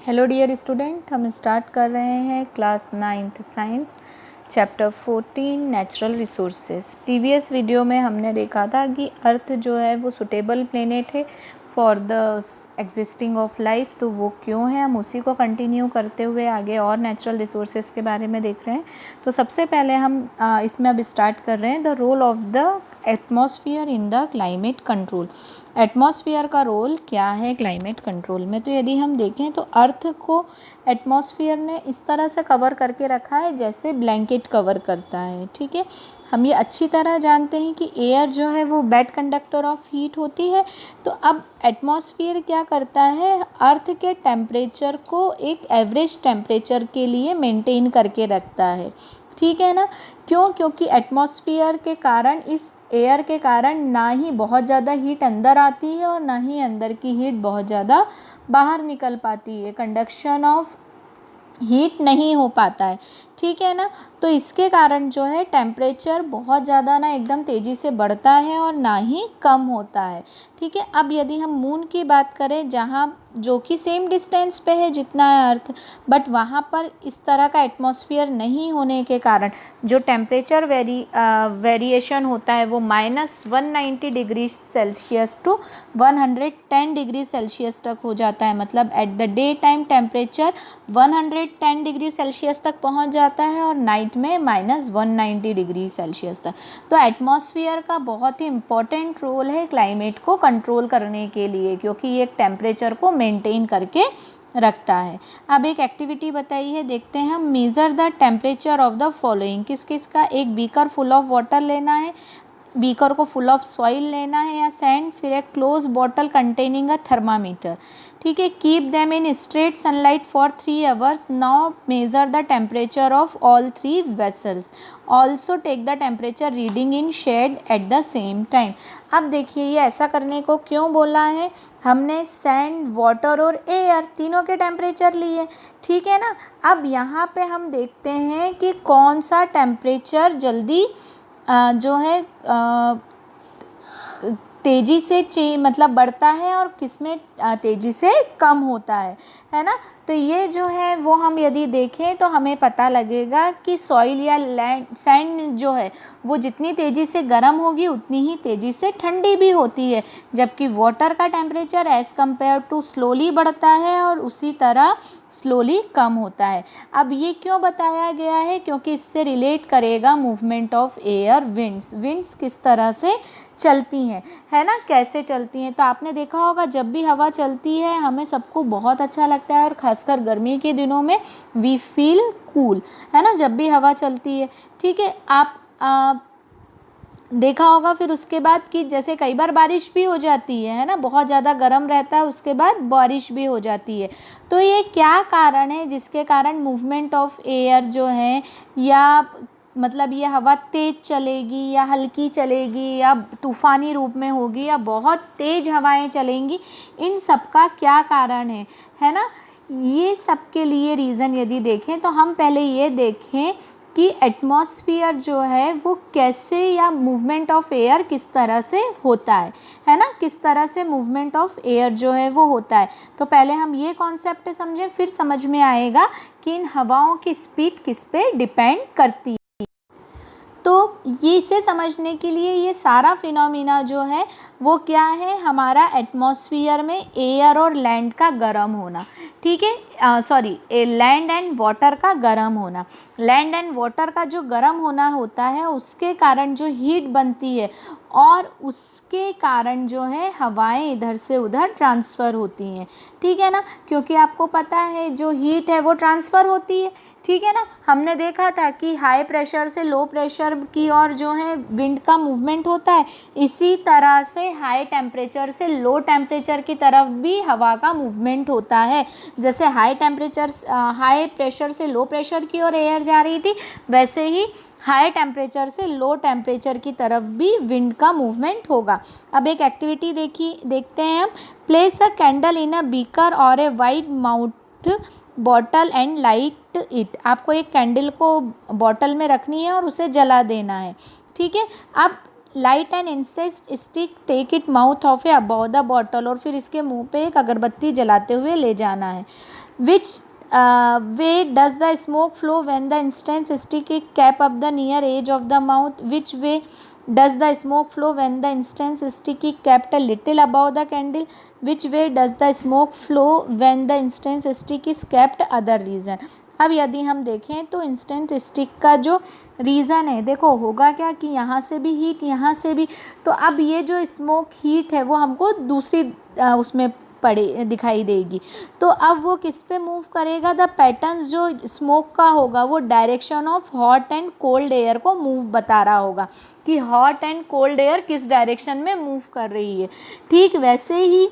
Hello dear student, हम start कर रहे हैं class 9th science chapter 14 natural resources. Previous video में हमने देखा था कि अर्थ जो है वो सुटेबल प्लेनेट है for the existing of life, तो वो क्यों है। हम उसी को कंटिन्यू करते हुए आगे और नेचुरल रिसोर्सेज के बारे में देख रहे हैं। तो सबसे पहले हम इसमें अब स्टार्ट कर रहे हैं the role of the atmosphere in the climate control. Atmosphere का रोल क्या है क्लाइमेट कंट्रोल में। तो यदि हम देखें तो अर्थ को एटमॉस्फेयर ने इस तरह से कवर करके रखा है जैसे ब्लैंकेट कवर करता है। ठीक है, हम ये अच्छी तरह जानते हैं कि एयर जो है वो बेड कंडक्टर ऑफ हीट होती है। तो अब एटमॉस्फेयर क्या करता है, अर्थ के टेम्परेचर को एक एवरेज टेम्परेचर के लिए मेंटेन करके रखता है। ठीक है ना, क्यों? क्योंकि एटमॉस्फेयर के कारण, इस एयर के कारण ना ही बहुत ज़्यादा हीट अंदर आती है और ना ही अंदर की हीट बहुत ज़्यादा बाहर निकल पाती है। कंडक्शन ऑफ हीट नहीं हो पाता है। ठीक है ना, तो इसके कारण जो है टेम्परेचर बहुत ज़्यादा ना एकदम तेज़ी से बढ़ता है और ना ही कम होता है। ठीक है, अब यदि हम मून की बात करें, जहाँ जो कि सेम डिस्टेंस पे है जितना है अर्थ, बट वहाँ पर इस तरह का एटमॉस्फेयर नहीं होने के कारण जो टेम्परेचर वेरिएशन होता है वो -190 degree Celsius to 110 degree Celsius तक हो जाता है। मतलब at the day time temperature 110 degree Celsius तक पहुँच जाता है और नाइट में -190 डिग्री सेल्सियस तक। तो एटमॉस्फेयर का बहुत ही इम्पोर्टेंट रोल है क्लाइमेट को कंट्रोल करने के लिए, क्योंकि ये टेम्परेचर को मेंटेन करके रखता है। अब एक एक्टिविटी बताई है, देखते हैं हम। Measure the temperature of the following. किस किस का? एक बीकर फुल ऑफ वाटर लेना है, बीकर को फुल ऑफ सॉइल लेना है या सैंड, फिर एक close bottle containing a thermometer. ठीक है, keep them in straight sunlight for 3 hours. Now measure the temperature of all 3 vessels. Also take the temperature reading in shade at the same time. अब देखिए ये ऐसा करने को क्यों बोला है, हमने सैंड, वाटर और एयर तीनों के टेम्परेचर लिए। ठीक है ना, अब यहाँ पे हम देखते हैं कि कौन सा टेम्परेचर जल्दी जो है तेज़ी से मतलब बढ़ता है और किसमें तेज़ी से कम होता है ना। तो ये जो है वो हम यदि देखें तो हमें पता लगेगा कि सॉइल या लैंड सैंड जो है वो जितनी तेज़ी से गर्म होगी उतनी ही तेज़ी से ठंडी भी होती है, जबकि वाटर का temperature as compare to slowly बढ़ता है और उसी तरह स्लोली कम होता है। अब ये क्यों बताया गया है, क्योंकि इससे रिलेट करेगा मूवमेंट ऑफ एयर, विंड्स किस तरह से चलती हैं, है ना, कैसे चलती हैं। तो आपने देखा होगा जब भी हवा चलती है हमें सबको बहुत अच्छा लगता है और ख़ासकर गर्मी के दिनों में वी फील कूल, है ना, जब भी हवा चलती है। ठीक है, आप देखा होगा फिर उसके बाद कि जैसे कई बार बारिश भी हो जाती है ना, बहुत ज़्यादा गर्म रहता है, उसके बाद बारिश भी हो जाती है। तो ये क्या कारण है जिसके कारण मूवमेंट ऑफ एयर जो है, या मतलब ये हवा तेज़ चलेगी या हल्की चलेगी या तूफ़ानी रूप में होगी या बहुत तेज़ हवाएं चलेंगी, इन सब का क्या कारण है ना। ये सब के लिए रीज़न यदि देखें तो हम पहले ये देखें कि एटमॉस्फेयर जो है वो कैसे, या मूवमेंट ऑफ एयर किस तरह से होता है ना, किस तरह से मूवमेंट ऑफ एयर जो है वो होता है। तो पहले हम ये कॉन्सेप्ट समझें, फिर समझ में आएगा कि इन हवाओं की स्पीड किस पे डिपेंड करती है। तो ये इसे समझने के लिए ये सारा फिनोमिना जो है वो क्या है, हमारा एटमॉस्फेयर में एयर और लैंड का गर्म होना। ठीक है, सॉरी, लैंड एंड वाटर का गर्म होना। लैंड एंड वाटर का जो गर्म होना होता है उसके कारण जो हीट बनती है और उसके कारण जो है हवाएं इधर से उधर ट्रांसफ़र होती हैं। ठीक है ना, क्योंकि आपको पता है जो हीट है वो ट्रांसफ़र होती है। ठीक है ना, हमने देखा था कि हाई प्रेशर से लो प्रेशर की ओर जो है विंड का मूवमेंट होता है, इसी तरह से हाई टेम्परेचर से लो टेम्परेचर की तरफ भी हवा का मूवमेंट होता है। जैसे हाई प्रेशर से लो प्रेशर की ओर एयर जा रही थी, वैसे ही हाई टेम्परेचर से लो टेम्परेचर की तरफ भी विंड का मूवमेंट होगा। अब एक एक्टिविटी देखते हैं हम। Place a candle in a beaker और a wide mouth bottle and light it. आपको एक कैंडल को बॉटल में रखनी है और उसे जला देना है। ठीक है, अब light and incense stick, take it mouth of a above the bottle, और फिर इसके मुंह पे एक अगरबत्ती जलाते हुए ले जाना है। Which way does the smoke flow when the incense stick kept up the near edge of the mouth, which way does the smoke flow when the incense stick is kept a little above the candle, which way does the smoke flow when the incense stick is kept other reason। अब यदि हम देखें तो instant stick का जो reason है, देखो होगा क्या कि यहाँ से भी हीट, यहाँ से भी, तो अब ये जो स्मोक हीट है वो हमको दूसरी उसमें पड़े दिखाई देगी, तो अब वो किस पे मूव करेगा, द पैटर्न्स जो स्मोक का होगा वो direction of hot and cold air को मूव बता रहा होगा कि हॉट एंड कोल्ड एयर किस डायरेक्शन में मूव कर रही है। ठीक वैसे ही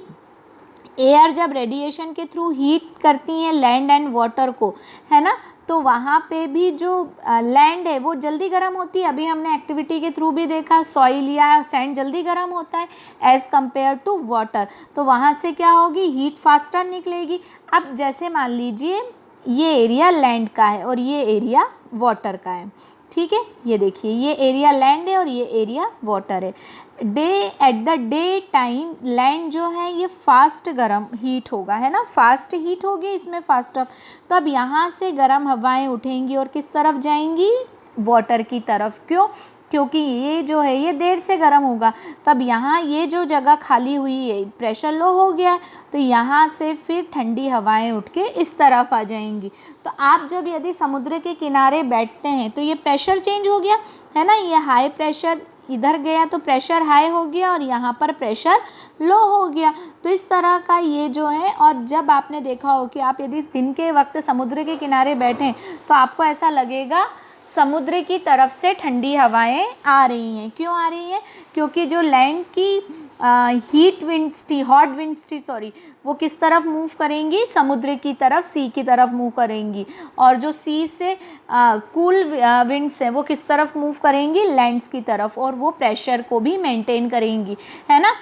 एयर जब रेडिएशन के थ्रू हीट करती हैं लैंड एंड वाटर को, है ना, तो वहाँ पे भी जो लैंड है वो जल्दी गर्म होती है। अभी हमने एक्टिविटी के थ्रू भी देखा सॉइल या सैंड जल्दी गर्म होता है एज़ कंपेयर टू वाटर, तो वहाँ से क्या होगी, हीट फास्टर निकलेगी। अब जैसे मान लीजिए ये एरिया लैंड का है और ये एरिया वाटर का है, ठीक है, ये देखिए ये एरिया लैंड है और ये एरिया वाटर है। Eight the day time land जो है ये फास्ट गर्म हीट होगा, है ना, फास्ट हीट होगी इसमें फास्ट अप, तो अब यहाँ से गर्म हवाएं उठेंगी और किस तरफ जाएंगी, वाटर की तरफ। क्यों, क्योंकि ये जो है ये देर से गर्म होगा, तब यहाँ ये जो जगह खाली हुई है प्रेशर लो हो गया है, तो यहाँ से फिर ठंडी हवाएं उठ के इस तरफ आ जाएंगी। तो आप जब यदि समुद्र के किनारे बैठते हैं तो ये प्रेशर चेंज हो गया, है ना, ये हाई प्रेशर इधर गया तो प्रेशर हाई हो गया और यहाँ पर प्रेशर लो हो गया, तो इस तरह का ये जो है। और जब आपने देखा हो कि आप यदि दिन के वक्त समुद्र के किनारे बैठें तो आपको ऐसा लगेगा समुद्र की तरफ से ठंडी हवाएं आ रही हैं। क्यों आ रही हैं, क्योंकि जो लैंड की हीट विंड्स थी, हॉट विंड्स थी सॉरी, वो किस तरफ मूव करेंगी, समुद्र की तरफ, सी की तरफ मूव करेंगी, और जो सी से कूल विंड्स हैं वो किस तरफ मूव करेंगी, लैंड्स की तरफ, और वो प्रेशर को भी मेंटेन करेंगी, है ना।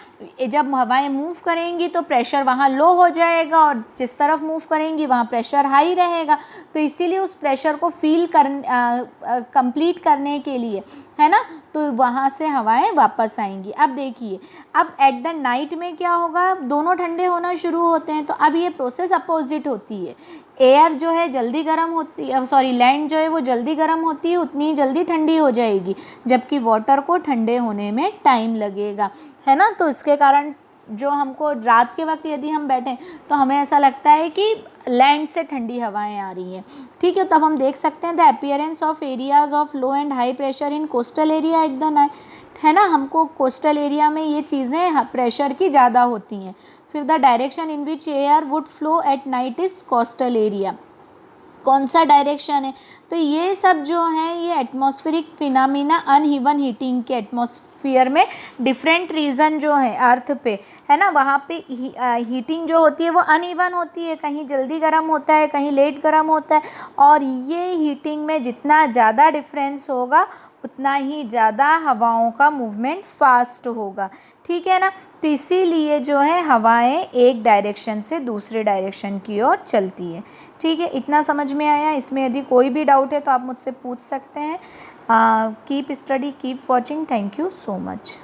जब हवाएं मूव करेंगी तो प्रेशर वहाँ लो हो जाएगा और जिस तरफ मूव करेंगी वहाँ प्रेशर हाई रहेगा, तो इसीलिए उस प्रेशर को फील कंप्लीट करने के लिए, है ना, तो वहाँ से हवाएं वापस आएंगी। अब देखिए, अब एट द नाइट में क्या होगा, दोनों ठंडे होना शुरू होते हैं, तो अब ये प्रोसेस अपोजिट होती है। एयर जो है जल्दी गर्म होती है, सॉरी लैंड जो है वो जल्दी गर्म होती है, उतनी जल्दी ठंडी हो जाएगी, जबकि वाटर को ठंडे होने में टाइम लगेगा, है ना। तो इसके कारण जो हमको रात के वक्त यदि हम बैठें तो हमें ऐसा लगता है कि लैंड से ठंडी हवाएं आ रही हैं, ठीक है। तब हम देख सकते हैं the appearance of areas of low and high pressure in coastal area at the night, है ना, हमको कोस्टल एरिया में ये चीज़ें प्रेशर की ज़्यादा होती हैं। फिर the direction in which air would flow at night is coastal area, कौन सा डायरेक्शन है, तो ये सब जो है ये एटमॉस्फेरिक फिनोमिना अनइवन हीटिंग के, एटमॉस्फेयर में डिफरेंट रीज़न जो है अर्थ पे, है ना, वहाँ पे हीटिंग जो होती है वो अनइवन होती है, कहीं जल्दी गर्म होता है कहीं लेट गर्म होता है, और ये हीटिंग में जितना ज़्यादा डिफरेंस होगा उतना ही ज़्यादा हवाओं का मूवमेंट फास्ट होगा, ठीक है ना। तो इसीलिए जो है हवाएं एक डायरेक्शन से दूसरे डायरेक्शन की ओर चलती है, ठीक है। इतना समझ में आया, इसमें यदि कोई भी डाउट है तो आप मुझसे पूछ सकते हैं। Keep study, keep watching, thank you so much.